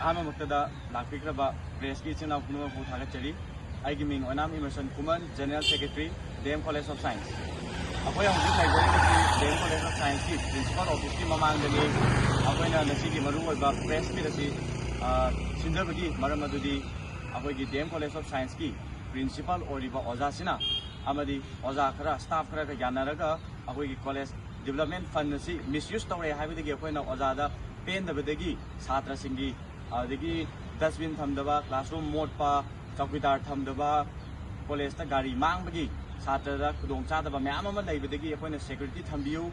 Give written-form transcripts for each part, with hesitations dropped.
ꯑꯍꯥꯟꯕꯃꯛꯇꯗ ꯂꯥꯛꯄꯤꯈ꯭ꯔꯕ ꯄ꯭ꯔꯦꯁꯀꯤ ꯏꯆꯤꯟ ꯏꯅꯥꯎ ꯄꯨꯝꯅꯃꯛꯄꯨ ꯊꯥꯒꯠꯆꯔꯤ ꯑꯩꯒꯤ ꯃꯤꯡ ꯑꯣꯏꯅꯥꯝ Emerson Khuman general secretary DM college of science ꯑꯩꯈꯣꯏ ꯍꯧꯖꯤꯛ ꯂꯩꯖꯔꯤꯕꯁꯤ ꯗꯦꯝ ꯀꯣꯂꯦꯖ ꯑꯣꯐ ꯁꯥꯏꯟꯁꯀꯤ ꯄ꯭ꯔꯤꯟꯁꯤꯄꯥꯜ ꯑꯣꯐꯤꯁꯀꯤ ꯃꯃꯥꯡꯗꯅꯤ ꯑꯩꯈꯣꯏꯅ ꯉꯁꯤꯒꯤ ꯃꯔꯨꯑꯣꯏꯕ ꯄ꯭ꯔꯦꯁ ꯃꯤꯠ ꯑꯁꯤ ꯁꯤꯟꯖꯕꯒꯤ ꯃꯔꯝ ꯑꯗꯨꯗꯤ ꯑꯩꯈꯣꯏꯒꯤ ꯗꯦꯝ ꯀꯣꯂꯦꯖ ꯑꯣꯐ ꯁꯥꯏꯟꯁꯀꯤ ꯄ꯭ꯔꯤꯟꯁꯤꯄꯥꯜ ꯑꯣꯏꯔꯤꯕ ꯑꯣꯖꯥꯁꯤꯅ ꯑꯃꯗꯤ ꯑꯣꯖꯥ ꯈꯔ ꯁ꯭ꯇꯥꯐ ꯈꯔꯒ ꯌꯥꯅꯔꯒ ꯑꯩꯈꯣꯏꯒꯤ ꯀꯣꯂꯦꯖ ꯗꯤꯕꯦꯂꯞꯃꯦꯟ ꯐꯟ ꯑꯁꯤ ꯃꯤꯁꯌꯨꯁ ꯇꯧꯔꯦ ꯍꯥꯏꯕꯗꯒꯤ ꯑꯩꯈꯣꯏꯅ ꯑꯣꯖꯥꯗ ꯄꯦꯟꯗꯕꯗꯒꯤ ꯁꯥꯇ꯭ꯔꯁꯤꯡꯒꯤ ꯑꯗꯒꯤ ꯗꯁꯕꯤꯟ ꯊꯝꯗꯕ ꯀ꯭ꯂꯥꯁꯔꯨꯝ ꯃꯣꯠꯄ ꯆꯧꯀꯤꯗꯥꯔ ꯊꯝꯗꯕ ꯀꯣꯂꯦꯖꯇ ꯒꯥꯔꯤ ꯃꯥꯡꯕꯒꯤ ꯁꯥꯇ꯭ꯔꯗ ꯈꯨꯗꯣꯡꯆꯥꯗꯕ ꯃꯌꯥꯝ ꯑꯃ ꯂꯩꯕꯗꯒꯤ ꯑꯩꯈꯣꯏꯅ ꯁꯦꯀ꯭ꯌꯨꯔꯤꯇꯤ ꯊꯝꯕꯤꯌꯨ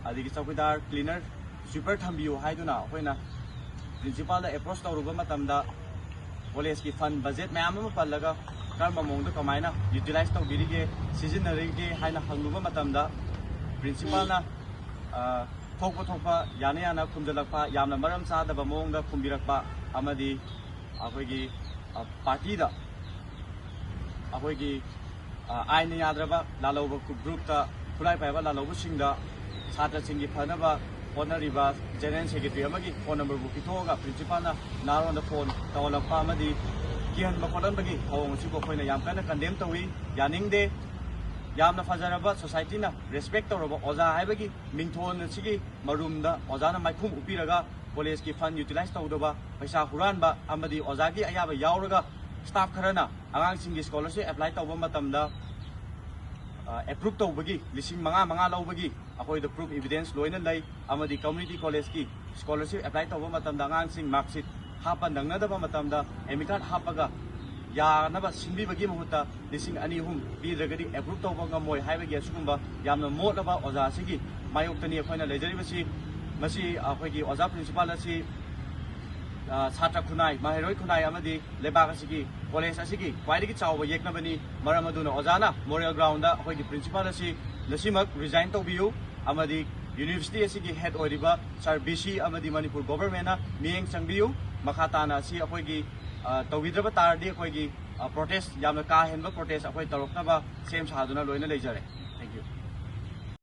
ꯑꯗꯒꯤ ꯆꯧꯀꯤꯗꯥꯔ ꯀ꯭ꯂꯤꯅꯔ ꯁ꯭ꯋꯤꯄꯔ ꯊꯝꯕꯤꯌꯨ ꯍꯥꯏꯗꯨꯅ ꯑꯩꯈꯣꯏꯅ ꯄ꯭ꯔꯤꯟꯁꯤꯄꯥꯜꯗ ꯑꯦꯄ꯭ꯔꯣꯆ ꯇꯧꯔꯨꯕ ꯃꯇꯝꯗ ꯀꯣꯂꯦꯖꯀꯤ ꯐꯟ ꯕꯖꯦꯠ ꯃꯌꯥꯝ ꯑꯃ ꯄꯜꯂꯒ ꯀꯔꯝꯕ ꯃꯑꯣꯡꯗ ꯀꯃꯥꯏꯅ ꯌꯨꯇꯤꯂꯥꯏꯖ ꯇꯧꯕꯤꯔꯤꯒꯦ ꯁꯤꯖꯤꯟꯅꯔꯤꯒꯦ ꯍꯥꯏꯅ ꯍꯪꯂꯨꯕ ꯃꯇꯝꯗ ꯄ꯭ꯔꯤꯟꯁꯤꯄꯥꯜꯅ ꯊꯣꯛꯄ ꯌꯥꯅ ꯌꯥꯅ ꯈꯨꯝꯖꯤꯜꯂꯛꯄ ꯌꯥꯝꯅ ꯃꯔꯝ ꯆꯥꯗꯕ ꯃꯑꯣꯡꯗ ꯈꯨꯝꯕꯤꯔꯛꯄ ꯑꯃꯗꯤ ꯑꯩꯈꯣꯏꯒꯤ ꯄꯥꯔꯇꯤꯗ ꯑꯩꯈꯣꯏꯒꯤ ꯑꯥꯏꯟꯅ ꯌꯥꯗ꯭ꯔꯕ ꯂꯥꯜꯍꯧꯕ ꯒ꯭ꯔꯨꯞꯇ ꯈꯨꯠꯂꯥꯏ ꯄꯥꯏꯕ ꯂꯥꯜꯍꯧꯕꯁꯤꯡꯗ ꯁꯥꯇ꯭ꯔꯁꯤꯡꯒꯤ ꯐꯅꯕ ꯍꯣꯠꯅꯔꯤꯕ ꯖꯦꯅꯔꯦꯜ ꯁꯦꯀ꯭ꯔꯦꯇꯔꯤ ꯑꯃꯒꯤ ꯐꯣꯟ ꯅꯝꯕꯔꯕꯨ ꯄꯤꯊꯣꯛꯑꯒ ꯄ꯭ꯔꯤꯟꯁꯤꯄꯥꯜꯅ ꯅꯍꯥꯔꯣꯟꯗ ꯐꯣꯟ ꯇꯧꯍꯜꯂꯛꯄ ꯑꯃꯗꯤ ꯀꯤꯍꯟꯕ ꯈꯣꯠꯍꯟꯕꯒꯤ ꯊꯧꯑꯣꯡ ꯑꯁꯤꯕꯨ ꯑꯩꯈꯣꯏꯅ ꯌꯥꯝ ꯀꯟꯅ ꯀꯟꯗꯦꯝ ꯇꯧꯏ ꯌꯥꯅꯤꯡꯗꯦ ꯌꯥꯝꯅ ꯐꯖꯔꯕ ꯁꯣꯁꯥꯏꯇꯤꯅ ꯔꯦꯁꯄꯦꯛ ꯇꯧꯔꯕ ꯑꯣꯖꯥ ꯍꯥꯏꯕꯒꯤ ꯃꯤꯡꯊꯣꯟ ꯑꯁꯤꯒꯤ ꯃꯔꯨꯝꯗ ꯑꯣꯖꯥꯅ ꯃꯥꯏꯈꯨꯝ ꯎꯞꯄꯤꯔꯒ ꯀꯣꯂꯦꯖꯀꯤ ꯐꯟ ꯌꯨꯇꯤꯂꯥꯏꯖ ꯇꯧꯗꯕ ꯄꯩꯁꯥ ꯍꯨꯔꯥꯟꯕ ꯑꯃꯗꯤ ꯑꯣꯖꯥꯒꯤ ꯑꯌꯥꯕ ꯌꯥꯎꯔꯒ ꯁ꯭ꯇꯥꯐ ꯈꯔꯅ ꯑꯉꯥꯡꯁꯤꯡꯒꯤ ꯁ꯭ꯀꯣꯂꯔꯁꯤꯞ ꯑꯦꯄ꯭ꯂꯥꯏ ꯇꯧꯕ ꯃꯇꯝꯗ ꯑꯦꯄ꯭ꯔꯨꯞ ꯇꯧꯕꯒꯤ ꯂꯤꯁꯤꯡ 5 ꯂꯧꯕꯒꯤ ꯑꯩꯈꯣꯏꯗ ꯄ꯭ꯔꯨꯞ ꯏꯕꯤꯗꯦꯟꯁ ꯂꯣꯏꯅ ꯂꯩ ꯑꯃꯗꯤ ꯀꯝꯃ꯭ꯌꯨꯅꯤꯇꯤ ꯀꯣꯂꯦꯖꯀꯤ ꯁ꯭ꯀꯣꯂꯔꯁꯤꯞ ꯑꯦꯄ꯭ꯂꯥꯏ ꯇꯧꯕ ꯃꯇꯝꯗ ꯑꯉꯥꯡꯁꯤꯡ ꯃꯥꯔꯛꯁꯤꯠ ꯍꯥꯞꯄ ꯅꯪꯅꯗꯕ ꯃꯇꯝꯗ ꯑꯦꯗꯃꯤꯠ ꯀꯥꯔꯗ ꯍꯥꯞꯄꯒ ꯌꯥꯅꯕ ꯁꯤꯟꯕꯤꯕꯒꯤ ꯃꯍꯨꯠꯇ ꯂꯤꯁꯤꯡ 2-3 ꯄꯤꯗ꯭ꯔꯒꯗꯤ ꯑꯦꯄ꯭ꯔꯨꯞ ꯇꯧꯕ ꯉꯝꯃꯣꯏ ꯍꯥꯏꯕꯒꯤ ꯑꯁꯤꯒꯨꯝꯕ ꯌꯥꯝꯅ ꯃꯣꯠꯂꯕ ꯑꯣꯖꯥ ꯑꯁꯤꯒꯤ ꯃꯥꯌꯣꯛꯇꯅꯤ ꯑꯩꯈꯣꯏꯅ ꯂꯩꯖꯔꯤꯕꯁꯤ ꯃꯁꯤ ꯑꯩꯈꯣꯏꯒꯤ ꯑꯣꯖꯥ ꯄ꯭ꯔꯤꯟꯁꯤꯄꯥꯜ ꯑꯁꯤ ꯁꯥꯇ꯭ꯔ ꯈꯨꯟꯅꯥꯏ ꯃꯍꯩꯔꯣꯏ ꯈꯨꯟꯅꯥꯏ ꯑꯃꯗꯤ ꯂꯩꯕꯥꯛ ꯑꯁꯤꯒꯤ ꯀꯣꯂꯦꯖ ꯑꯁꯤꯒꯤ ꯈ꯭ꯋꯥꯏꯗꯒꯤ ꯆꯥꯎꯕ ꯌꯦꯛꯅꯕꯅꯤ ꯃꯔꯝ ꯑꯗꯨꯅ ꯑꯣꯖꯥꯅ ꯃꯣꯔꯦꯜ ꯒ꯭ꯔꯥꯎꯟꯗ ꯑꯩꯈꯣꯏꯒꯤ ꯄ꯭ꯔꯤꯟꯁꯤꯄꯥꯜ ꯑꯁꯤ ꯉꯁꯤꯃꯛ ꯔꯤꯖꯥꯏꯟ ꯇꯧꯕꯤꯌꯨ ꯑꯃꯗꯤ ꯌꯨꯅꯤꯚꯔꯁꯤꯇꯤ ꯑꯁꯤꯒꯤ ꯍꯦꯗ ꯑꯣꯏꯔꯤꯕ ꯁꯥꯔ ꯕꯤ.ꯁꯤ. ꯑꯃꯗꯤ ꯃꯅꯤꯄꯨꯔ ꯒꯣꯚꯔꯟꯃꯦꯟꯠꯅ ꯃꯤꯠꯌꯦꯡ ꯆꯪꯕꯤꯌꯨ ꯃꯈꯥ ꯇꯥꯅ ꯑꯁꯤ ꯑꯩꯈꯣꯏꯒꯤ ꯇꯧꯕꯤꯗ꯭ꯔꯕ ꯇꯥꯔꯗꯤ ꯑꯩꯈꯣꯏꯒꯤ ꯄ꯭ꯔꯣꯇꯦꯁ ꯌꯥꯝꯅ ꯀꯥ ꯍꯦꯟꯕ ꯄ꯭ꯔꯣꯇꯦꯁ ꯑꯩꯈꯣꯏ ꯇꯧꯔꯛꯅꯕ ꯁꯦꯝ ꯁꯥꯗꯨꯅ ꯂꯣꯏꯅ ꯂꯩꯖꯔꯦ